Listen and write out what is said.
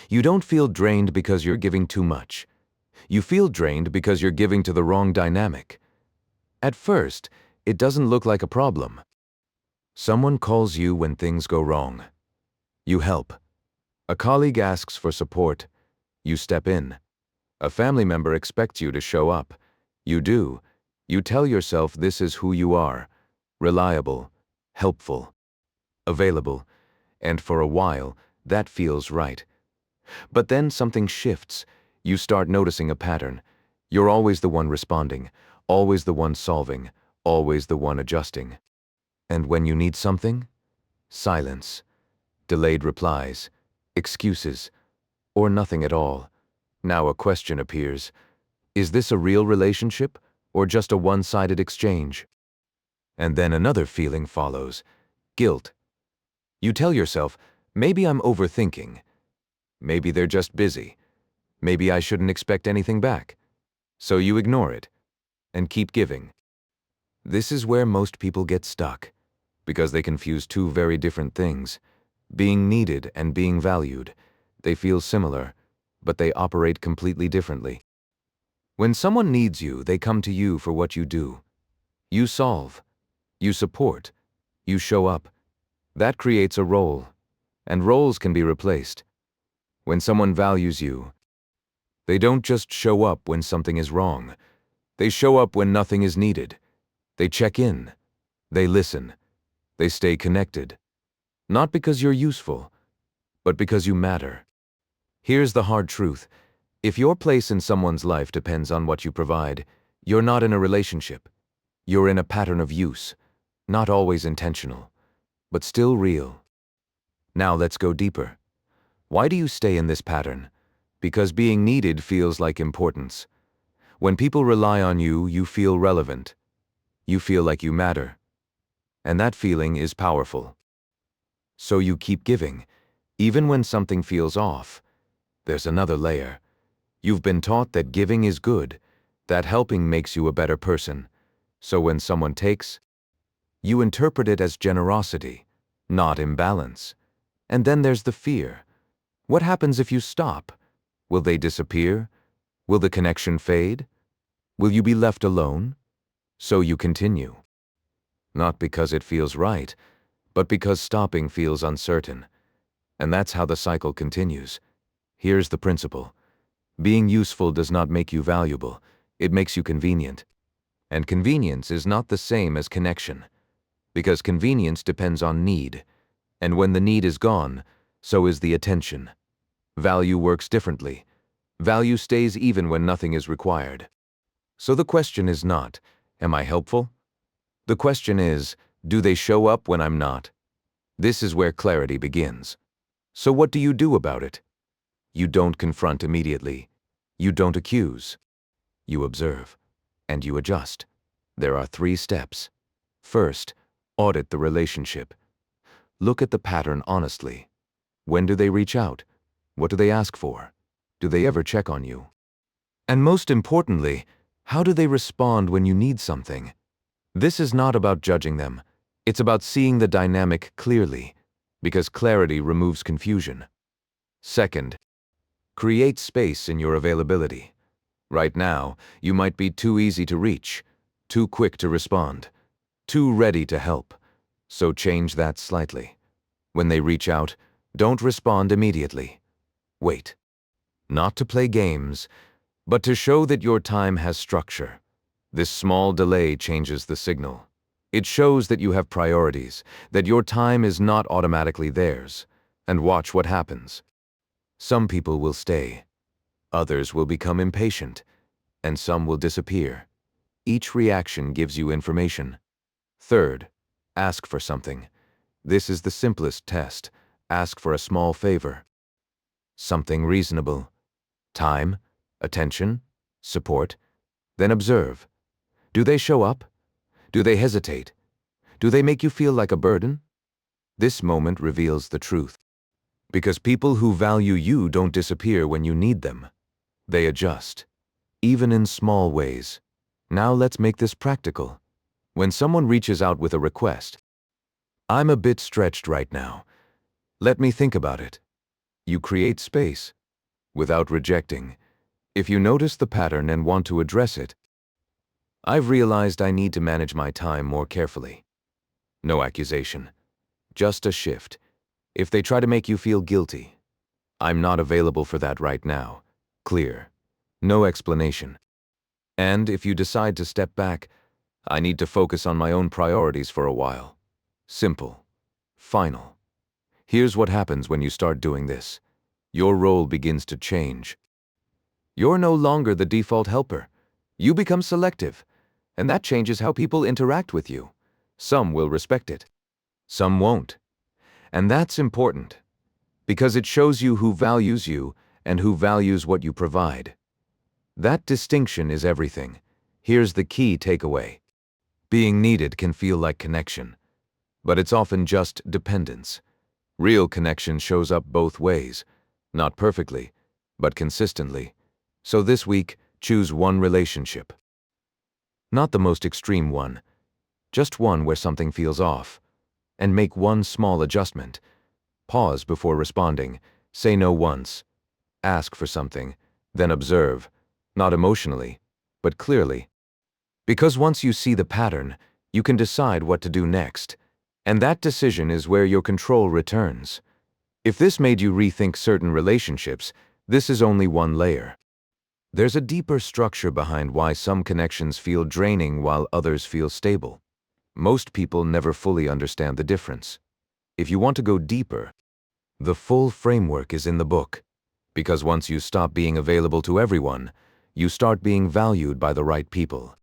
You don't feel drained because you're giving too much. You feel drained because you're giving to the wrong dynamic. At first, it doesn't look like a problem. Someone calls you when things go wrong. You help. A colleague asks for support. You step in. A family member expects you to show up. You do. You tell yourself this is who you are: reliable, helpful, available, and for a while, that feels right. But then something shifts. You start noticing a pattern. You're always the one responding, always the one solving, always the one adjusting. And when you need something? Silence, delayed replies, excuses, or nothing at all. Now a question appears. Is this a real relationship, or just a one-sided exchange? And then another feeling follows: guilt. You tell yourself, maybe I'm overthinking. Maybe they're just busy. Maybe I shouldn't expect anything back. So you ignore it and keep giving. This is where most people get stuck, because they confuse two very different things: being needed and being valued. They feel similar, but they operate completely differently. When someone needs you, they come to you for what you do. You solve, you support, you show up. That creates a role, and roles can be replaced. When someone values you, they don't just show up when something is wrong. They show up when nothing is needed. They check in. They listen. They stay connected. Not because you're useful, but because you matter. Here's the hard truth. If your place in someone's life depends on what you provide, you're not in a relationship. You're in a pattern of use, not always intentional, but still real. Now let's go deeper. Why do you stay in this pattern? Because being needed feels like importance. When people rely on you, you feel relevant. You feel like you matter. And that feeling is powerful. So you keep giving, even when something feels off. There's another layer. You've been taught that giving is good, that helping makes you a better person. So when someone takes, you interpret it as generosity, not imbalance. And then there's the fear. What happens if you stop? Will they disappear? Will the connection fade? Will you be left alone? So you continue. Not because it feels right, but because stopping feels uncertain. And that's how the cycle continues. Here's the principle. Being useful does not make you valuable. It makes you convenient. And convenience is not the same as connection, because convenience depends on need. And when the need is gone, so is the attention. Value works differently. Value stays even when nothing is required. So the question is not, am I helpful? The question is, do they show up when I'm not? This is where clarity begins. So what do you do about it? You don't confront immediately. You don't accuse. You observe, and you adjust. There are 3 steps. First, audit the relationship. Look at the pattern honestly. When do they reach out? What do they ask for? Do they ever check on you? And most importantly, how do they respond when you need something? This is not about judging them. It's about seeing the dynamic clearly, because clarity removes confusion. Second, create space in your availability. Right now, you might be too easy to reach, too quick to respond, too ready to help. So change that slightly. When they reach out, don't respond immediately. Wait. Not to play games, but to show that your time has structure. This small delay changes the signal. It shows that you have priorities, that your time is not automatically theirs. And watch what happens. Some people will stay. Others will become impatient. And some will disappear. Each reaction gives you information. Third, ask for something. This is the simplest test. Ask for a small favor. Something reasonable. Time, attention, support. Then observe. Do they show up? Do they hesitate? Do they make you feel like a burden? This moment reveals the truth. Because people who value you don't disappear when you need them. They adjust, even in small ways. Now let's make this practical. When someone reaches out with a request, I'm a bit stretched right now. Let me think about it. You create space without rejecting. If you notice the pattern and want to address it, I've realized I need to manage my time more carefully. No accusation, just a shift. If they try to make you feel guilty, I'm not available for that right now. Clear. No explanation. And if you decide to step back, I need to focus on my own priorities for a while. Simple. Final. Here's what happens when you start doing this. Your role begins to change. You're no longer the default helper. You become selective, and that changes how people interact with you. Some will respect it. Some won't. And that's important, because it shows you who values you and who values what you provide. That distinction is everything. Here's the key takeaway. Being needed can feel like connection, but it's often just dependence. Real connection shows up both ways, not perfectly, but consistently. So this week, choose one relationship. Not the most extreme one, just one where something feels off. And make one small adjustment. Pause before responding, say no once, ask for something, then observe, not emotionally, but clearly. Because once you see the pattern, you can decide what to do next, and that decision is where your control returns. If this made you rethink certain relationships, this is only one layer. There's a deeper structure behind why some connections feel draining while others feel stable. Most people never fully understand the difference. If you want to go deeper, the full framework is in the book. Because once you stop being available to everyone, you start being valued by the right people.